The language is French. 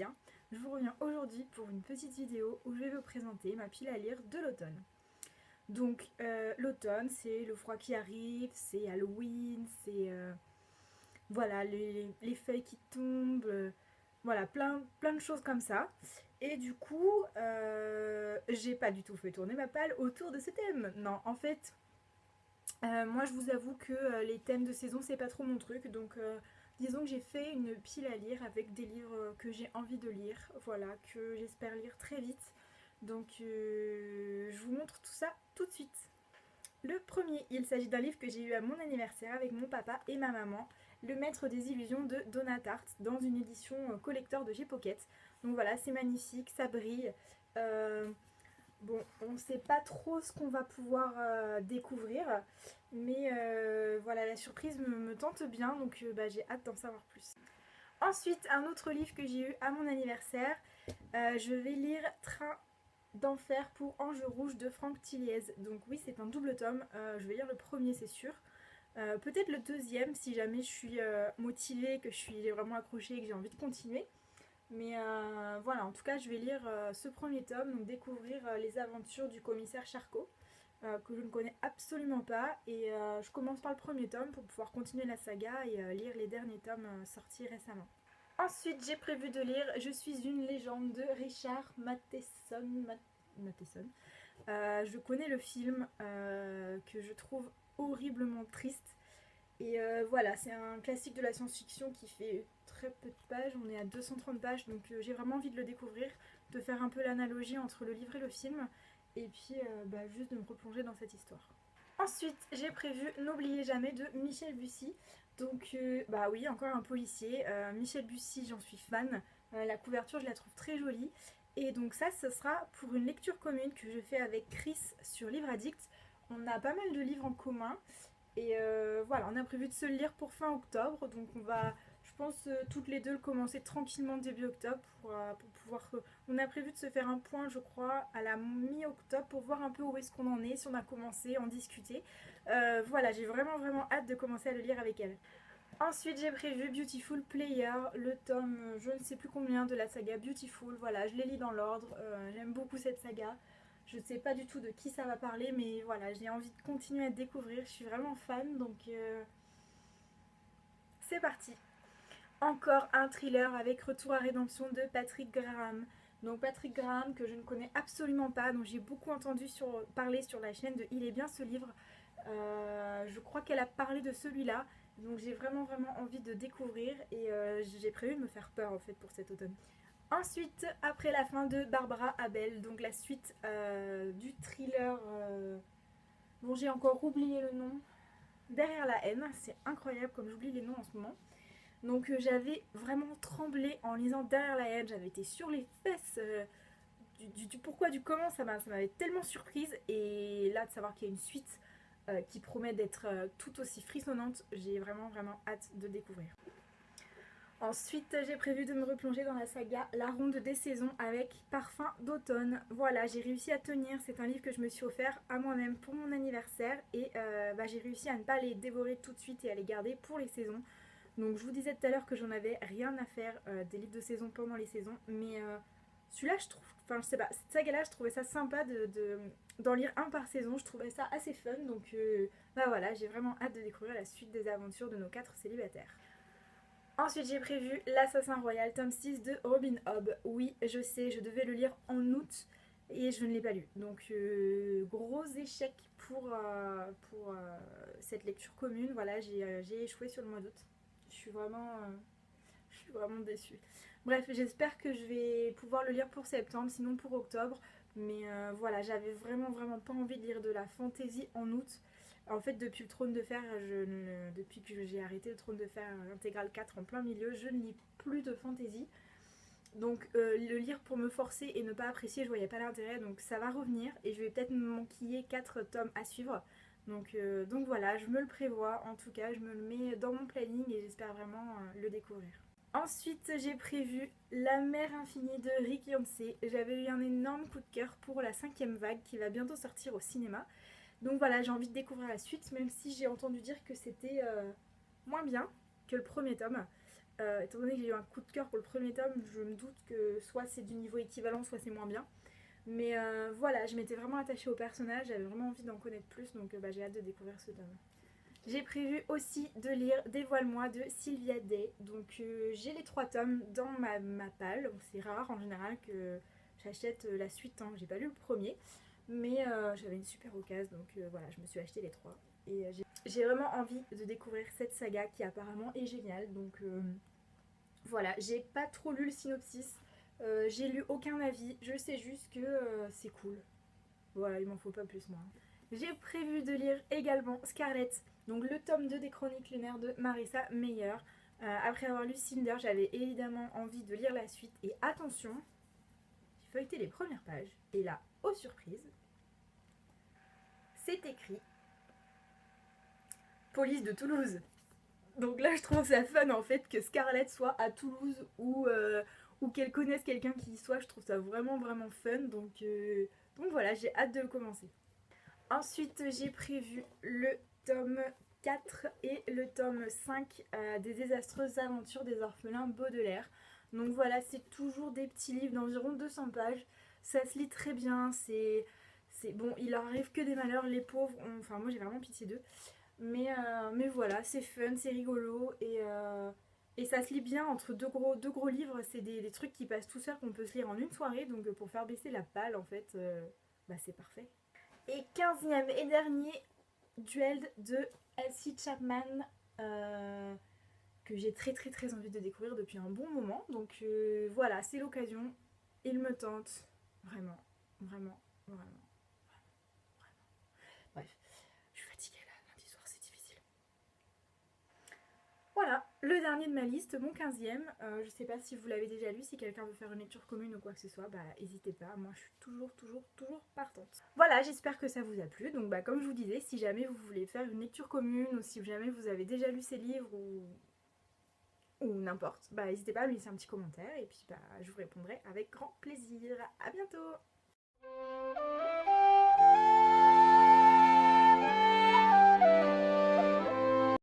bien. Je vous reviens aujourd'hui pour une petite vidéo où je vais vous présenter ma pile à lire de l'automne. Donc l'automne, c'est le froid qui arrive, c'est Halloween, c'est voilà les feuilles qui tombent, voilà plein de choses comme ça. Et du coup, j'ai pas du tout fait tourner ma palle autour de ce thème. Non, en fait, moi je vous avoue que les thèmes de saison c'est pas trop mon truc, donc disons que j'ai fait une pile à lire avec des livres que j'ai envie de lire, voilà, que j'espère lire très vite. Donc je vous montre tout ça tout de suite. Le premier, il s'agit d'un livre que j'ai eu à mon anniversaire avec mon papa et ma maman, Le Maître des Illusions de Donna Tartt, dans une édition collector de J Pocket. Donc voilà, c'est magnifique, ça brille. Bon, on ne sait pas trop ce qu'on va pouvoir découvrir, mais voilà, la surprise me tente bien, donc j'ai hâte d'en savoir plus. Ensuite, un autre livre que j'ai eu à mon anniversaire, je vais lire Train d'enfer pour Ange Rouge de Franck Tilliez. Donc oui, c'est un double tome, je vais lire le premier, c'est sûr. Peut-être le deuxième si jamais je suis motivée, que je suis vraiment accrochée et que j'ai envie de continuer. Mais voilà, en tout cas, je vais lire ce premier tome, donc découvrir les aventures du commissaire Charcot, que je ne connais absolument pas. Et je commence par le premier tome pour pouvoir continuer la saga et lire les derniers tomes sortis récemment. Ensuite, j'ai prévu de lire Je suis une légende de Richard Matheson. Je connais le film que je trouve horriblement triste. Et voilà, c'est un classique de la science-fiction qui fait très peu de pages, on est à 230 pages, donc j'ai vraiment envie de le découvrir, de faire un peu l'analogie entre le livre et le film, et puis juste de me replonger dans cette histoire. Ensuite, j'ai prévu N'oubliez jamais de Michel Bussy. Donc bah oui, encore un policier. Michel Bussy, j'en suis fan. La couverture, je la trouve très jolie. Et donc ça, ce sera pour une lecture commune que je fais avec Chris sur Livre Addict. On a pas mal de livres en commun. Et voilà, on a prévu de se le lire pour fin octobre. Donc on va, je pense, toutes les deux le commencer tranquillement début octobre pour pouvoir... On a prévu de se faire un point, je crois, à la mi-octobre pour voir un peu où est-ce qu'on en est, si on a commencé, en discuter. Voilà, j'ai vraiment hâte de commencer à le lire avec elle. Ensuite, j'ai prévu Beautiful Player, le tome je ne sais plus combien de la saga Beautiful. Voilà, je les lis dans l'ordre. J'aime beaucoup cette saga. Je ne sais pas du tout de qui ça va parler, mais voilà, j'ai envie de continuer à découvrir. Je suis vraiment fan, donc c'est parti. Encore un thriller avec Retour à Rédemption de Patrick Graham. Donc Patrick Graham que je ne connais absolument pas, dont j'ai beaucoup entendu parler sur la chaîne de Il est bien ce livre. Je crois qu'elle a parlé de celui-là, donc j'ai vraiment envie de découvrir et j'ai prévu de me faire peur en fait pour cet automne. Ensuite, après la fin de Barbara Abel, donc la suite du thriller dont j'ai encore oublié le nom, Derrière la haine. C'est incroyable comme j'oublie les noms en ce moment. Donc j'avais vraiment tremblé en lisant Derrière la haine, j'avais été sur les fesses du pourquoi, du comment, ça m'avait tellement surprise. Et là de savoir qu'il y a une suite qui promet d'être tout aussi frissonnante, j'ai vraiment hâte de découvrir. Ensuite, j'ai prévu de me replonger dans la saga La Ronde des Saisons avec Parfum d'automne. Voilà, j'ai réussi à tenir. C'est un livre que je me suis offert à moi-même pour mon anniversaire et j'ai réussi à ne pas les dévorer tout de suite et à les garder pour les saisons. Donc je vous disais tout à l'heure que j'en avais rien à faire des livres de saison pendant les saisons, mais celui-là je trouve, enfin je sais pas, cette saga-là je trouvais ça sympa d'en lire un par saison, je trouvais ça assez fun, donc voilà, j'ai vraiment hâte de découvrir la suite des aventures de nos 4 célibataires. Ensuite j'ai prévu L'Assassin Royal, tome 6 de Robin Hobb. Oui, je sais, je devais le lire en août et je ne l'ai pas lu. Donc gros échec pour cette lecture commune. Voilà, j'ai échoué sur le mois d'août. Je suis vraiment déçue. Bref, j'espère que je vais pouvoir le lire pour septembre, sinon pour octobre. Mais voilà, j'avais vraiment pas envie de lire de la fantasy en août. En fait, depuis le Trône de Fer, depuis que j'ai arrêté le Trône de Fer intégral 4 en plein milieu, je ne lis plus de fantasy. Donc le lire pour me forcer et ne pas apprécier, je voyais pas l'intérêt. Donc ça va revenir et je vais peut-être me manquiller 4 tomes à suivre. Donc voilà, je me le prévois, en tout cas, je me le mets dans mon planning et j'espère vraiment le découvrir. Ensuite, j'ai prévu La mer infinie de Rick Yancey. J'avais eu un énorme coup de cœur pour la 5e vague qui va bientôt sortir au cinéma. Donc voilà, j'ai envie de découvrir la suite, même si j'ai entendu dire que c'était moins bien que le premier tome. Étant donné que j'ai eu un coup de cœur pour le premier tome, je me doute que soit c'est du niveau équivalent, soit c'est moins bien. Mais voilà, je m'étais vraiment attachée au personnage, j'avais vraiment envie d'en connaître plus, donc j'ai hâte de découvrir ce tome. J'ai prévu aussi de lire Dévoile-moi de Sylvia Day. Donc j'ai les 3 tomes dans ma palle. C'est rare en général que j'achète la suite, hein. J'ai pas lu le premier, mais j'avais une super occasion, donc voilà, je me suis acheté les 3. Et j'ai vraiment envie de découvrir cette saga qui apparemment est géniale. Donc voilà, j'ai pas trop lu le synopsis, j'ai lu aucun avis, je sais juste que c'est cool. Voilà, il m'en faut pas plus moi. J'ai prévu de lire également Scarlett, donc le tome 2 des Chroniques lunaires de Marissa Meyer. Après avoir lu Cinder, j'avais évidemment envie de lire la suite. Et attention, j'ai feuilleté les premières pages. Et là, aux surprises, c'est écrit Police de Toulouse. Donc là, je trouve ça fun en fait que Scarlett soit à Toulouse ou qu'elle connaisse quelqu'un qui y soit. Je trouve ça vraiment vraiment fun. Donc voilà, j'ai hâte de le commencer. Ensuite, j'ai prévu le tome 4 et le tome 5 des désastreuses aventures des orphelins Baudelaire. Donc voilà, c'est toujours des petits livres d'environ 200 pages. Ça se lit très bien, c'est bon, il leur arrive que des malheurs, les pauvres, enfin moi j'ai vraiment pitié d'eux. Mais voilà, c'est fun, c'est rigolo et ça se lit bien entre deux gros livres. C'est des trucs qui passent tout seuls qu'on peut se lire en une soirée. Donc pour faire baisser la palle, en fait, c'est parfait. Et 15e et dernier duel de Elsie Chapman que j'ai très très très envie de découvrir depuis un bon moment. Donc voilà, c'est l'occasion. Il me tente. Vraiment, vraiment, vraiment. Bref, je suis fatiguée là, lundi soir c'est difficile. Voilà, le dernier de ma liste, mon 15e. Je sais pas si vous l'avez déjà lu, si quelqu'un veut faire une lecture commune ou quoi que ce soit, n'hésitez pas. Moi, je suis toujours partante. Voilà, j'espère que ça vous a plu. Donc, comme je vous disais, si jamais vous voulez faire une lecture commune ou si jamais vous avez déjà lu ces livres ou n'importe, n'hésitez pas à me laisser un petit commentaire et puis je vous répondrai avec grand plaisir. À bientôt!